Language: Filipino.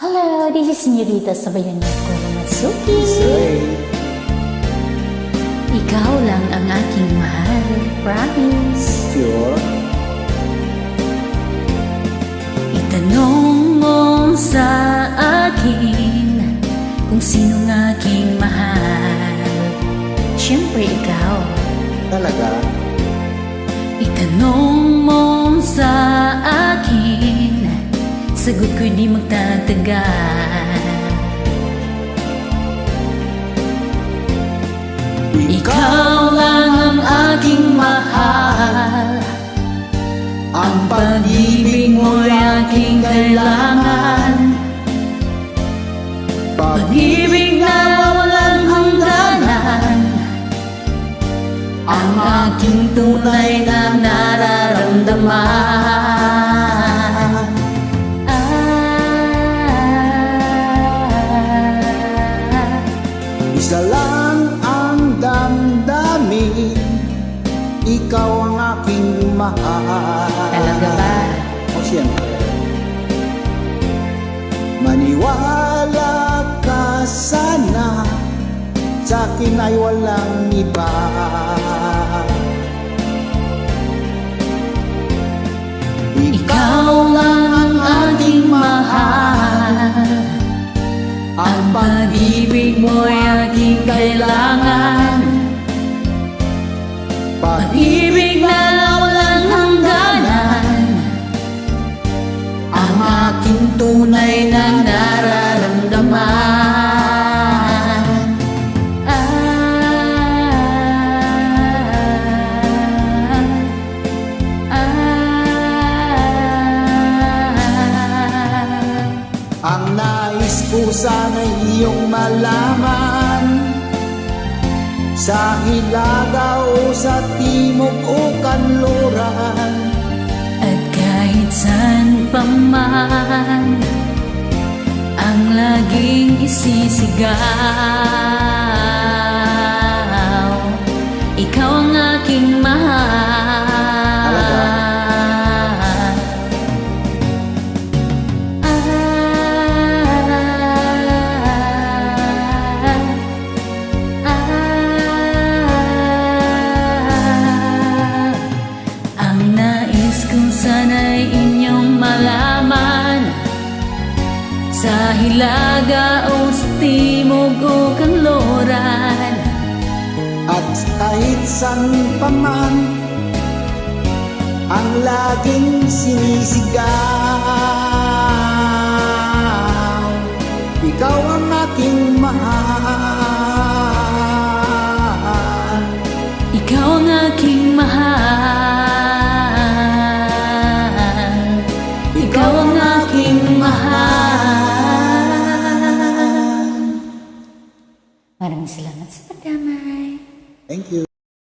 Hello, this is Nirita Sabayan ko, Matsuki. Ikaw lang ang aking mahal, promise. Sure. Itanong mo sa akin kung sinong aking mahal. Siyempre ikaw. Talaga? Itanong mo sa akin, sagot ko'y di magtatagal. Ikaw lang ang aking mahal, Ang pag-ibig mo'y aking kailangan. Pag-ibig na walang hangganan, ang aking tunay na nararamdaman. Isa lang ang damdamin, ikaw ang aking mahal. Talaga ba? O siyempre. Maniwala ka sana, sa akin ay walang iba. Ikaw lang ang aking mahal, ang pag-ibig mo'y aking kailangan. Pag-ibig na walang hangganan, ang aking tunay na nararamdaman. Ang nais ko sana'y iyong malaman, sa Hilaga o sa Timog o Kanluran. At kahit saan pa man ang laging isisigaw, ikaw ang aking mahal. Ang nais ko sana'y inyong malaman, sa Hilaga o sa Timog o Kanluran. At kahit saan pa man ang laging sinisigaw, ikaw ang aking mahal. Ikaw ang aking mahal. Ikaw ang aking mahal. Maraming salamat sa pagdamay. Thank you.